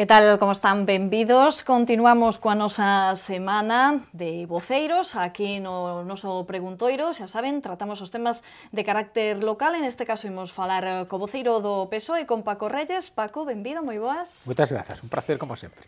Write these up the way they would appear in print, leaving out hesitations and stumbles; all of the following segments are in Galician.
Que tal, como están? Benvidos. Continuamos coa nosa semana de voceiros aquí no noso preguntoiro. Xa saben, tratamos os temas de carácter local. En este caso, imos falar co voceiro do PSOE, con Paco Reyes. Paco, benvido, moi boas. Moitas grazas, un placer como sempre.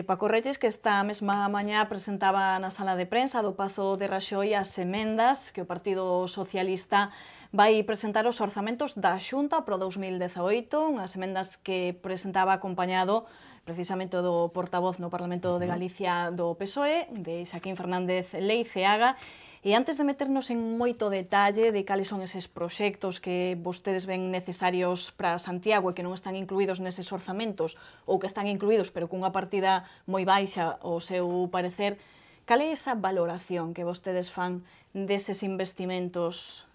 Paco Reyes, que esta mesma mañá presentaba na sala de prensa do Pazo de Raxoi as emendas que o Partido Socialista vai presentar os orzamentos da Xunta pro 2018, unhas emendas que presentaba acompañado precisamente do portavoz no Parlamento de Galicia do PSOE, de Xaquín Fernández Leiceaga. E antes de meternos en moito detalle de cales son eses proxectos que vostedes ven necesarios para Santiago e que non están incluídos neses orzamentos, ou que están incluídos pero cunha partida moi baixa ao seu parecer, cal é esa valoración que vostedes fan deses investimentos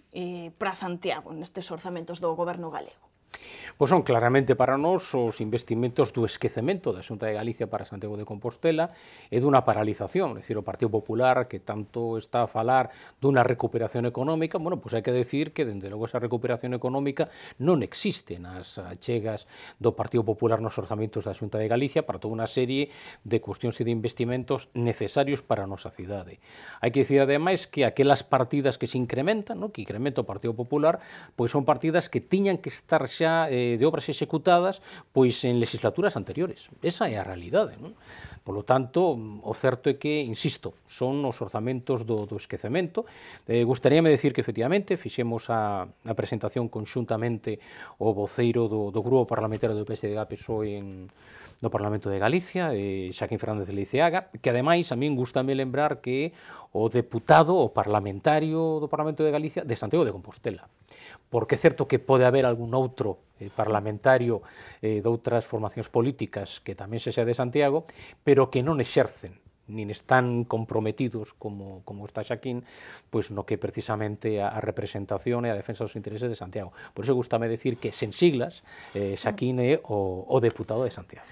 para Santiago nestes orzamentos do goberno galego? Pois son claramente para nós os investimentos do esquecemento da Xunta de Galicia para Santiago de Compostela e dunha paralización, é dicir, o Partido Popular que tanto está a falar dunha recuperación económica, bueno, pois hai que decir que, dende logo, esa recuperación económica non existe nas achegas do Partido Popular nos orzamentos da Xunta de Galicia para toda unha serie de cuestións e de investimentos necesarios para a nosa cidade. Hai que dicir, ademais, que aquelas partidas que se incrementan, que incrementa o Partido Popular, pois son partidas que tiñan que estar xa de obras executadas pois en legislaturas anteriores. Esa é a realidade, non? Polo tanto, o certo é que, insisto, son os orzamentos do esquecemento. Gustaríame decir que, efectivamente, fixemos a presentación conxuntamente o voceiro do grupo parlamentario do PSD-PSOE no Parlamento de Galicia, Xaquín Fernández Leiceaga, que, ademais, a min gustame lembrar que o deputado, o parlamentario do Parlamento de Galicia, de Santiago de Compostela. Porque é certo que pode haber algún outro parlamentario de outras formacións políticas que tamén se sea de Santiago, pero que non exercen nin están comprometidos como está Xaquín, pois no que precisamente a representación e a defensa dos intereses de Santiago. Por iso gustame decir que, sen siglas, Xaquín é o deputado de Santiago.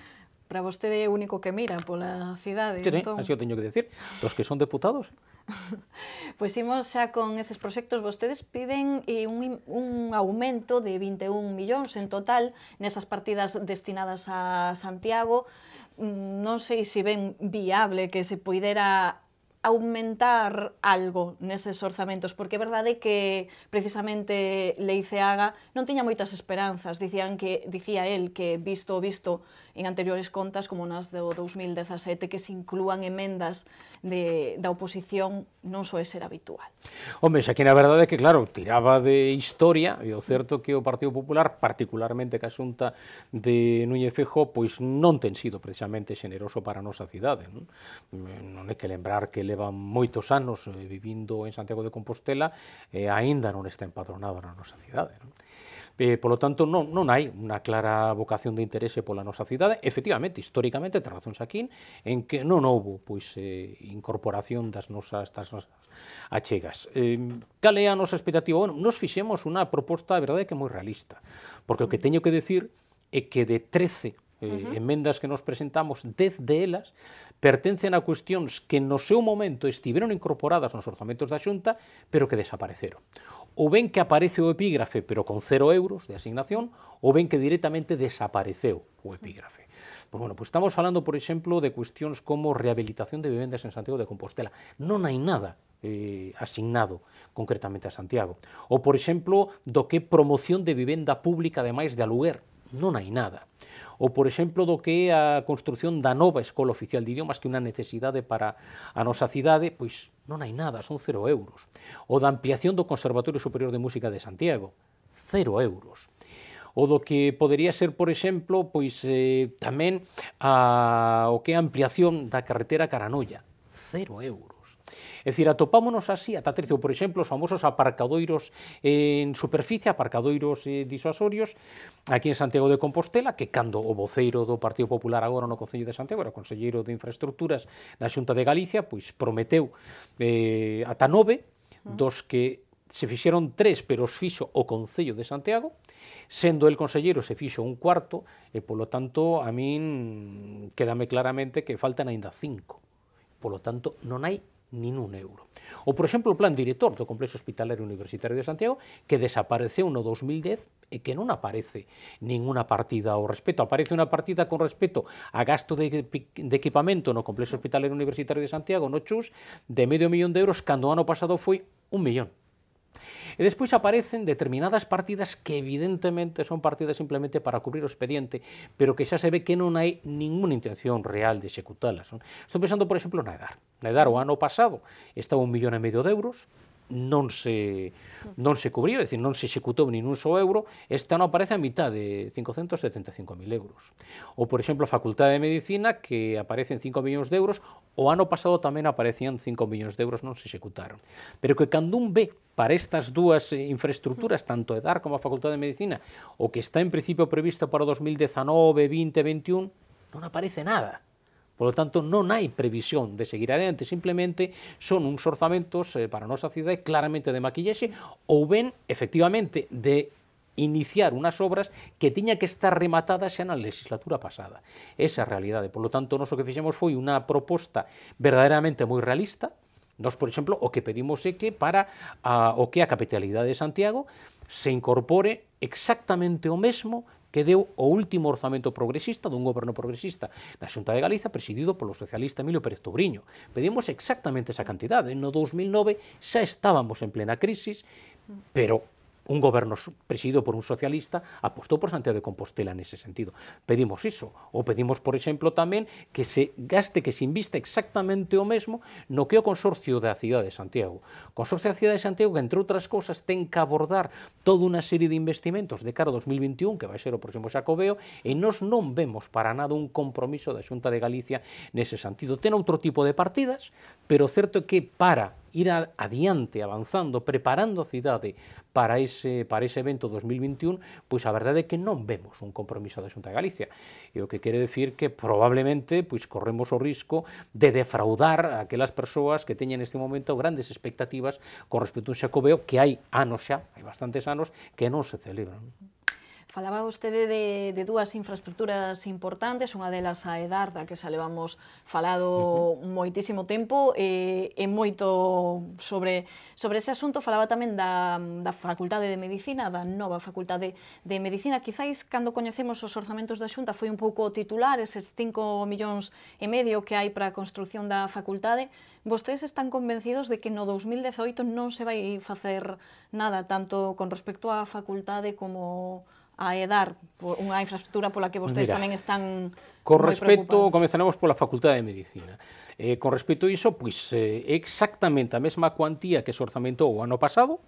Para vostede é o único que mira pola cidade. Sí, así o teño que decir. Dos que son deputados. Pois imos xa con eses proxectos. Vostedes piden un aumento de 21 millóns en total nesas partidas destinadas a Santiago. Non sei se ven viable que se poidera aumentar algo neses orzamentos, porque é verdade que precisamente Leiceaga non tiña moitas esperanzas. Dicía el que visto en anteriores contas, como nas do 2017, que se inclúan emendas da oposición, non soe ser habitual. Home, xa que na verdade é que, claro, tiraba de historia, e o certo que o Partido Popular, particularmente que a Xunta de Núñez Feijóo, pois non ten sido precisamente xeneroso para a nosa cidade. Non hai que lembrar que leva moitos anos vivindo en Santiago de Compostela e aínda non está empadronado na nosa cidade. Polo tanto, non hai unha clara vocación de interese pola nosa cidade. Efectivamente, históricamente, ten razón Xaquín, en que non houbo incorporación das nosas achegas. Cal é a nosa expectativa? Bueno, nos fixemos unha proposta, a verdade, que é moi realista, porque o que teño que decir é que de 13 emendas que nos presentamos, 10 delas pertencen a cuestións que no seu momento estiveron incorporadas nos orzamentos da Xunta, pero que desapareceron. Ou ben que aparece o epígrafe, pero con 0 euros de asignación, ou ben que directamente desapareceu o epígrafe. Pois estamos falando, por exemplo, de cuestións como rehabilitación de vivendas en Santiago de Compostela. Non hai nada asignado concretamente a Santiago. Ou, por exemplo, do que promoción de vivenda pública, ademais de aluguer. Non hai nada. Ou, por exemplo, do que é a construción da nova Escola Oficial de Idiomas, que é unha necesidade para a nosa cidade, pois non hai nada, son 0 euros. Ou da ampliación do Conservatorio Superior de Música de Santiago, 0 euros. Ou do que podería ser, por exemplo, pois tamén o que é a ampliación da carretera Caranoia, 0 euros. É dicir, atopámonos así, ata 13, por exemplo, os famosos aparcadoiros en superficie, aparcadoiros disuasorios, aquí en Santiago de Compostela, que cando o voceiro do Partido Popular agora no Concello de Santiago, era conselleiro de Infraestructuras na Xunta de Galicia, pois prometeu ata 9, dos que se fixeron 3, pero os fixo o Concello de Santiago, sendo el conselleiro se fixo un cuarto, e polo tanto a min quédame claramente que faltan aínda 5. Polo tanto, non hai nin un euro. Ou, por exemplo, o plan director do Complexo Hospitalario Universitario de Santiago, que desapareceu no 2010 e que non aparece ninguna partida ao respecto. Aparece unha partida con respecto a gasto de equipamento no Complexo Hospitalario Universitario de Santiago, no CHUS, de €500.000, cando o ano pasado foi 1 millón. E despois aparecen determinadas partidas que evidentemente son partidas simplemente para cubrir o expediente, pero que xa se ve que non hai ninguna intención real de executalas. Estou pensando, por exemplo, na EDAR. Na EDAR o ano pasado estaba €1,5 millón, non se cubriu, é dicir, non se executou nin un só euro. Este ano aparece a mitad de €575.000. Ou, por exemplo, a Facultade de Medicina, que aparecen €5 millóns, o ano pasado tamén aparecían €5 millóns, non se executaron. Pero que cando un ve para estas dúas infraestructuras, tanto EDAR como a Facultade de Medicina, o que está en principio previsto para 2019, 20, 21, non aparece nada. Por lo tanto, non hai previsión de seguir adiante, simplemente son uns orzamentos para a nosa cidade claramente de maquillaxe, ou ben, efectivamente, de iniciar unhas obras que tiña que estar rematadas xa na legislatura pasada. Esa é a realidade. Por lo tanto, nós o que fixemos foi unha proposta verdadeiramente moi realista. Nós, por exemplo, o que pedimos é que para o que é a capitalidade de Santiago se incorpore exactamente o mesmo que deu o último orzamento progresista dun goberno progresista na Xunta de Galiza, presidido polo socialista Emilio Pérez Touriño. Pedimos exactamente esa cantidade. No 2009 xa estábamos en plena crisis, pero un goberno presidido por un socialista apostou por Santiago de Compostela nese sentido. Pedimos iso. Ou pedimos, por exemplo, tamén que se gaste, que se invista exactamente o mesmo no que é o Consorcio da Cidade de Santiago. O Consorcio da Cidade de Santiago, que, entre outras cousas, ten que abordar toda unha serie de investimentos de cara ao 2021, que vai ser o próximo Xacobeo, e nós non vemos para nada un compromiso da Xunta de Galicia nese sentido. Ten outro tipo de partidas, pero certo é que para ir adiante, avanzando, preparando a cidade para ese evento 2021, pois a verdade é que non vemos un compromiso da Xunta de Galicia. E o que quere decir que probablemente pois corremos o risco de defraudar a aquelas persoas que teñen neste momento grandes expectativas con respecto a un Xacobeo que hai anos xa, hai bastantes anos, que non se celebran. Falaba vostede de dúas infraestructuras importantes, unha delas a EDAR, da que xa levamos falado moitísimo tempo, e moito sobre ese asunto. Falaba tamén da Facultade de Medicina, da nova Facultade de Medicina. Quizáis, cando coñecemos os orzamentos da Xunta, foi un pouco titular eses €5,5 millóns que hai para a construción da facultade. Vostedes están convencidos de que no 2018 non se vai facer nada, tanto con respecto á facultade como a EDAR, unha infraestructura pola que vostedes tamén están con respecto, comezaremos pola Facultade de Medicina. Con respecto a iso, pois exactamente a mesma cuantía que se orzamentou o ano pasado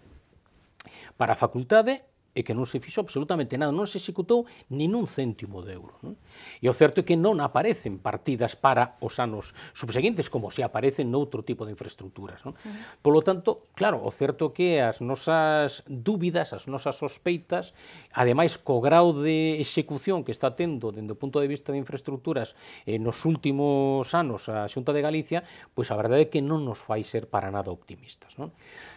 para a facultade e que non se fixo absolutamente nada, non se executou nin un céntimo de euro. E o certo é que non aparecen partidas para os anos subseguintes, como se aparecen noutro tipo de infraestructuras. Por lo tanto, claro, o certo é que as nosas dúbidas, as nosas sospeitas, ademais co grau de execución que está tendo dende o punto de vista de infraestructuras nos últimos anos a Xunta de Galicia, pois a verdade é que non nos fai ser para nada optimistas.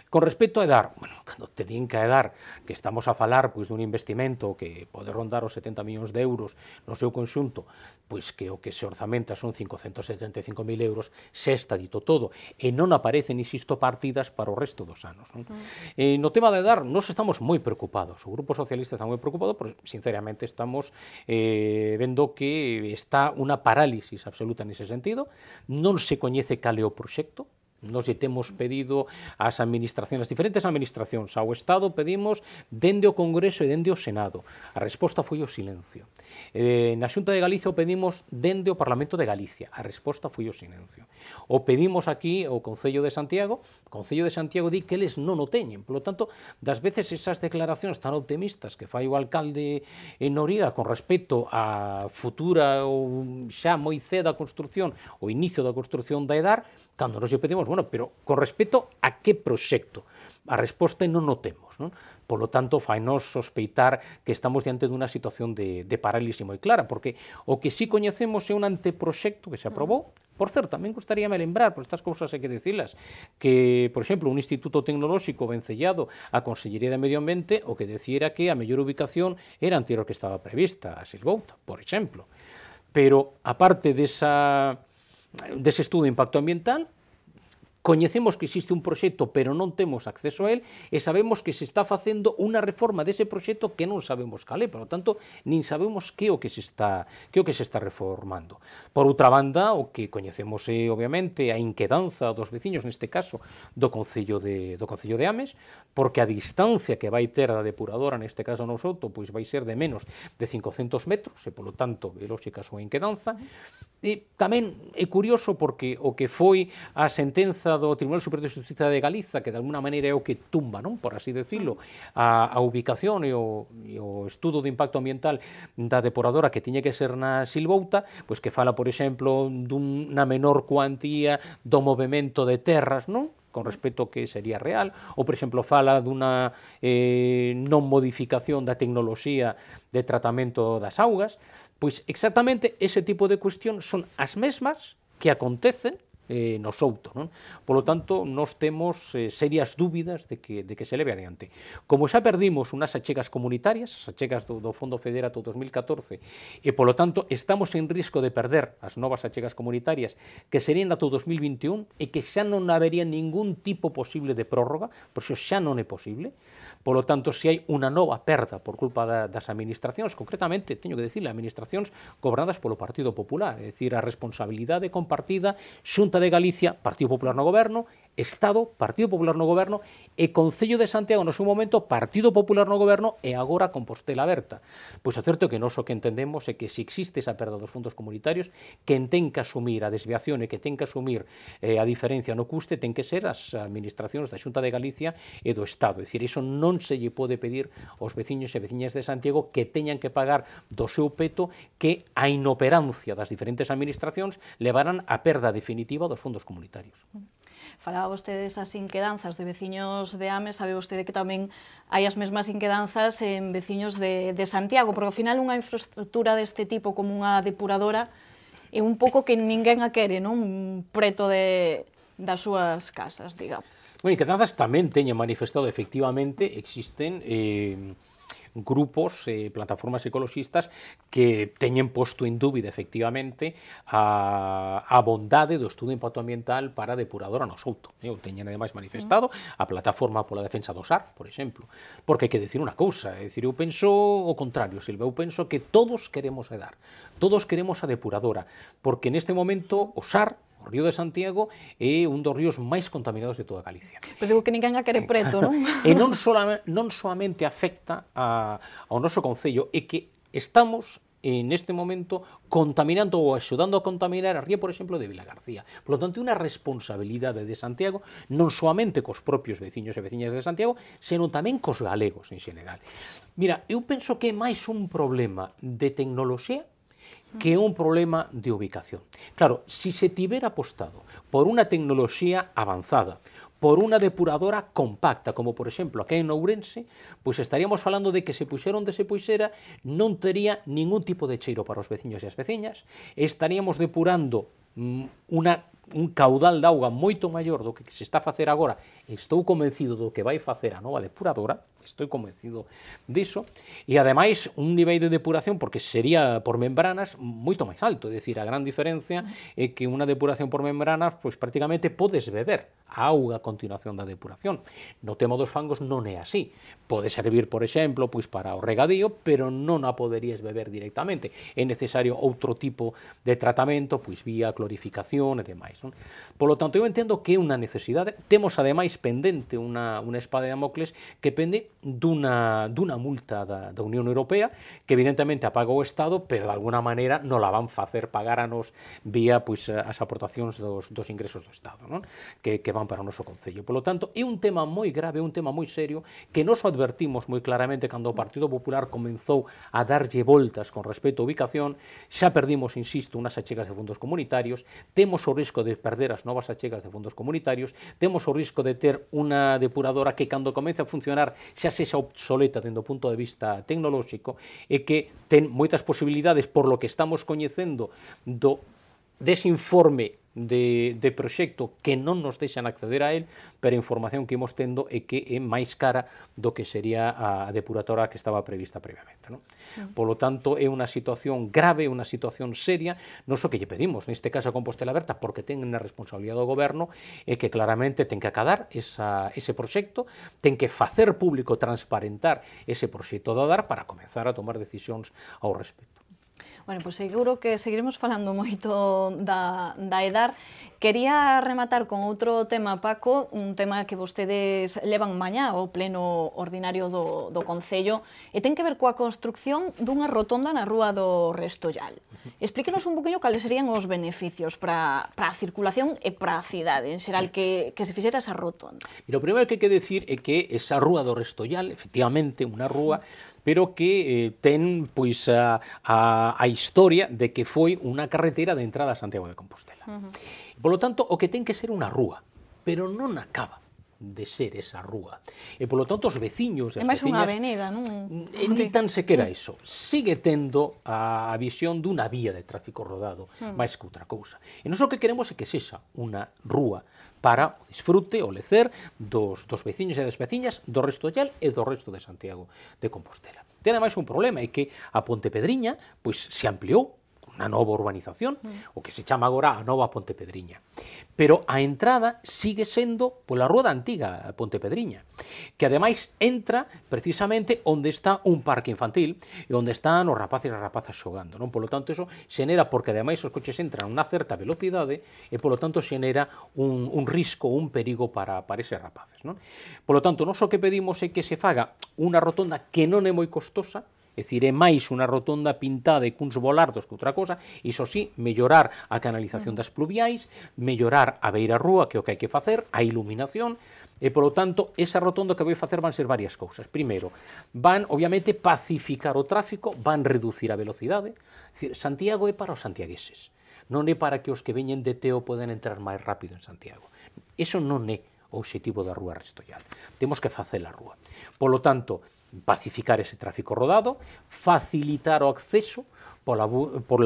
Con respecto a EDAR, bueno, cando te din que a EDAR, que estamos a falar pois dun investimento que pode rondar os 70 millóns de euros no seu conxunto, pois que o que se orzamenta son 575.000 euros, se está dito todo, e non aparecen, insisto, partidas para o resto dos anos. No tema de EDAR, nós estamos moi preocupados, o Grupo Socialista está moi preocupado, porque sinceramente estamos vendo que está unha parálisis absoluta nese sentido, non se coñece cal é o proxecto. Nos lle temos pedido ás administracións, as diferentes administracións, ao Estado pedimos dende o Congreso e dende o Senado. A resposta foi o silencio. Na Xunta de Galicia o pedimos dende o Parlamento de Galicia. A resposta foi o silencio. O pedimos aquí ao Concello de Santiago. O Concello de Santiago di que eles non o teñen. Por lo tanto, das veces esas declaracións tan optimistas que fai o alcalde en Noriega con respecto á futura ou xa moi cedo a construción, o inicio da construción da EDAR, cando nos lle pedimos, bueno, pero con respecto a que proxecto? A resposta non o temos, non? Por lo tanto, fainos sospeitar que estamos diante dunha situación de parálisis moi clara, porque o que sí coñecemos é un anteproxecto que se aprobou. Por certo, tamén gustaríame lembrar, por estas cousas hai que dicilas, que, por exemplo, un instituto tecnolóxico vencellado á Consellería de Medio Ambiente, o que decía que a mellor ubicación era anterior que estaba prevista, a Silgouta, por exemplo. Pero, aparte dese estudo de impacto ambiental, coñecemos que existe un proxecto pero non temos acceso a él e sabemos que se está facendo unha reforma dese proxecto que non sabemos cal é, por lo tanto, nin sabemos que é o que se está reformando. Por outra banda, o que coñecemos é, obviamente, a inquedanza dos veciños, neste caso, do Concello de Ames, porque a distancia que vai ter da depuradora, neste caso no Souto, pois vai ser de menos de 500 metros, e, polo tanto, é lóxica a súa inquedanza. E tamén é curioso porque o que foi a sentenza do Tribunal Superior de Xustiza de Galiza, que de alguna maneira é o que tumba, non, por así decirlo, a ubicación e o estudo de impacto ambiental da depuradora que tiña que ser na Silvouta, pois que fala, por exemplo, dunha menor cuantía do movimento de terras, non?, con respecto ao que sería real, ou, por exemplo, fala dunha non modificación da tecnoloxía de tratamento das augas, pois exactamente ese tipo de cuestións son as mesmas que acontecen no Souto, non? Polo tanto, nós temos serias dúbidas de que se leve adiante. Como xa perdimos unhas achegas comunitarias, as achegas do Fondo Federato 2014, e polo tanto estamos en risco de perder as novas achegas comunitarias que serían ata o 2021 e que xa non habería ningún tipo posible de prórroga, por iso xa non é posible. Polo tanto, se hai unha nova perda por culpa das administracións, concretamente, teño que dicirle, administracións gobernadas polo Partido Popular, é dicir, a responsabilidade compartida, Xunta de Galicia, Partido Popular no goberno, Estado, Partido Popular no goberno, e Concello de Santiago no seu momento, Partido Popular no goberno, e agora Compostela Aberta. Pois é certo que nós o que entendemos é que se existe esa perda dos fondos comunitarios, quen ten que asumir a desviación e que ten que asumir a diferencia no custe ten que ser as administracións da Xunta de Galicia e do Estado. É dicir, iso non se lle pode pedir aos veciños e veciñas de Santiago que teñan que pagar do seu peto que a inoperancia das diferentes administracións levarán a perda definitiva dos fondos comunitarios. Falaba vostede desas inquedanzas de veciños de Ames, sabe vostede que tamén hai as mesmas inquedanzas en veciños de Santiago, porque ao final unha infraestructura deste tipo como unha depuradora é un pouco que ninguén a quere, non, preto das súas casas, digamos. Bueno, inquedanzas tamén teñen manifestado, efectivamente, existen grupos, plataformas ecoloxistas que teñen posto en dúbida efectivamente a bondade do estudo de impacto ambiental para a depuradora no Souto. O teñen ademais manifestado a plataforma pola defensa do SAR, por exemplo, porque hai que dicir unha cousa, é dicir, eu penso o contrario, Silva, eu penso que todos queremos edar, todos queremos a depuradora, porque neste momento o SAR, o río de Santiago, é un dos ríos máis contaminados de toda Galicia. Pero digo que ninguén a quere preto, non? E non solamente afecta ao noso concello, é que estamos neste momento contaminando ou axudando a contaminar a ría, por exemplo, de Vilagarcía. Por lo tanto, unha responsabilidade de Santiago non solamente cos propios veciños e veciñas de Santiago, senón tamén cos galegos en xeral. Mira, eu penso que é máis un problema de tecnoloxía que é un problema de ubicación. Claro, si se tivera apostado por unha tecnoloxía avanzada, por unha depuradora compacta, como por exemplo aquí en Ourense, pois estaríamos falando de que se puxera onde se puxera non tería ningún tipo de cheiro para os veciños e as veciñas, estaríamos depurando un caudal de auga moito maior do que se está a facer agora, estou convencido do que vai facer a nova depuradora, estou convencido diso, e ademais un nivel de depuración, porque sería por membranas, moito máis alto, é dicir, a gran diferencia é que unha depuración por membranas, pois prácticamente podes beber a auga a continuación da depuración. No tema dos fangos non é así, pode servir, por exemplo, pois para o regadío, pero non a poderías beber directamente, é necesario outro tipo de tratamento, pois vía clorificación e demais. Non? Polo tanto, eu entendo que é unha necesidade, temos ademais pendente unha espada de Damocles que pende dunha multa da Unión Europea que evidentemente a paga o Estado, pero de alguna maneira non la van facer pagar a nos vía pois as aportacións dos ingresos do Estado, non? Que van para o noso Concello. Polo tanto, é un tema moi grave, un tema moi serio que nos advertimos moi claramente cando o Partido Popular comenzou a darlle voltas con respecto á ubicación, xa perdimos, insisto, unhas achegas de fondos comunitarios, temos o risco de perder as novas achegas de fondos comunitarios, temos o risco de ter unha depuradora que cando comece a funcionar xa sexa obsoleta dende o punto de vista tecnolóxico e que ten moitas posibilidades por lo que estamos coñecendo dese informe de proxecto que non nos deixan acceder a él, pero a información que imos tendo é que é máis cara do que sería a depuradora que estaba prevista previamente, non? Polo tanto, é unha situación grave, unha situación seria, non só que lle pedimos, neste caso a Compostela Aberta, porque ten na responsabilidade do goberno, é que claramente ten que acatar ese proxecto, ten que facer público, transparentar ese proxecto de dar para comenzar a tomar decisións ao respecto. Bueno, pois seguro que seguiremos falando moito da EDAR. Quería rematar con outro tema, Paco, un tema que vostedes levan mañá ao pleno ordinario do Concello, e ten que ver coa construcción dunha rotonda na Rúa do Restollal. Explíquenos un poquinho cales serían os beneficios para a circulación e para a cidade, en xeral, que se fixera esa rotonda. Mira, o primeiro que hai que decir é que esa Rúa do Restollal, efectivamente, unha rúa, pero que ten pois a historia de que foi unha carretera de entrada a Santiago de Compostela. Por lo tanto, o que ten que ser unha rúa, pero non acaba de ser esa rúa. E, polo tanto, os veciños e as veciñas... É máis unha avenida, non? Ni tan sequera iso. Sigue tendo a visión dunha vía de tráfico rodado, máis que outra cousa. E non o que queremos é que sexa unha rúa para o disfrute, o lecer dos veciños e das veciñas do Restollal e do resto de Santiago de Compostela. Ten ademais un problema, é que a Pontepedriña pois se ampliou unha nova urbanización, o que se chama agora a nova Pontepedriña. Pero a entrada sigue sendo pola rúa da antiga Pontepedriña, que ademais entra precisamente onde está un parque infantil e onde están os rapaces e as rapazas xogando, non? Polo tanto, eso xenera, porque ademais os coches entran a unha certa velocidade e, polo tanto, xenera un risco, un perigo para eses rapaces, non? Polo tanto, non só que pedimos é que se faga unha rotonda que non é moi costosa, é dicir, é máis unha rotonda pintada e cuns volardos que outra cosa, iso sí, mellorar a canalización das pluviais, mellorar a beira-rúa, que é o que hai que facer, a iluminación, e, polo tanto, esa rotonda que vai facer van ser varias cousas. Primeiro, van, obviamente, pacificar o tráfico, van reducir a velocidade, é dicir, Santiago é para os santiagueses, non é para que os que veñen de Teo poden entrar máis rápido en Santiago. Eso non é o obxectivo da Rúa Restollal. Temos que facer a rúa. Polo tanto, pacificar ese tráfico rodado, facilitar o acceso pola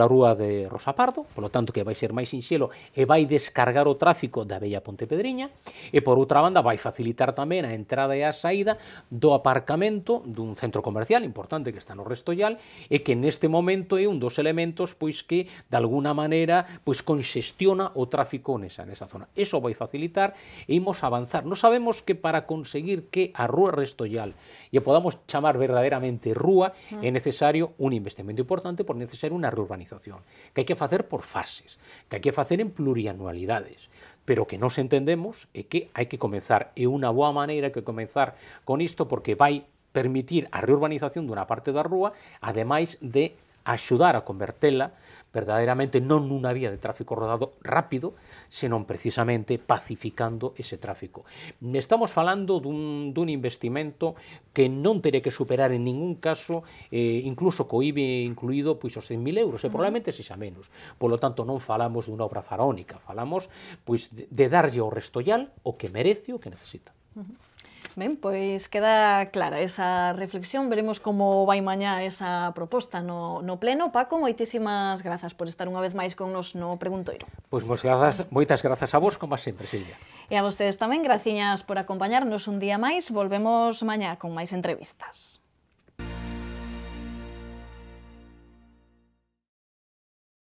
rúa de Rosa Pardo, polo tanto que vai ser máis sinxelo e vai descargar o tráfico da bella Pontepedriña, e por outra banda vai facilitar tamén a entrada e a saída do aparcamento dun centro comercial importante que está no Restollal e que neste momento é un dos elementos pois que de alguna maneira pois conxestiona o tráfico nesa zona. Eso vai facilitar e imos avanzar. Non sabemos que para conseguir que a Rúa Restollal e podamos chamar verdadeiramente rúa é necesario un investimento importante, por necesario unha reurbanización, que hai que facer por fases, que hai que facer en plurianualidades, pero que nos entendemos é que hai que comenzar, e unha boa maneira que comenzar con isto, porque vai permitir a reurbanización dunha parte da rúa, ademais de axudar a convertela verdadeiramente non nunha vía de tráfico rodado rápido, senón precisamente pacificando ese tráfico. Estamos falando dun investimento que non terá que superar en ningún caso, incluso co IBE incluído, pois os 100.000 euros, e probablemente sexa menos. Polo tanto, non falamos dunha obra faraónica, falamos pois de darlle ao Restollal o que merece, o que necesita. Ben, pois queda clara esa reflexión, veremos como vai mañá esa proposta no pleno. Paco, moitísimas grazas por estar unha vez máis con nos no Preguntoiro. Pois moitas grazas a vos, como sempre, Silvia. E a vostedes tamén, graciñas por acompañarnos un día máis, volvemos mañá con máis entrevistas.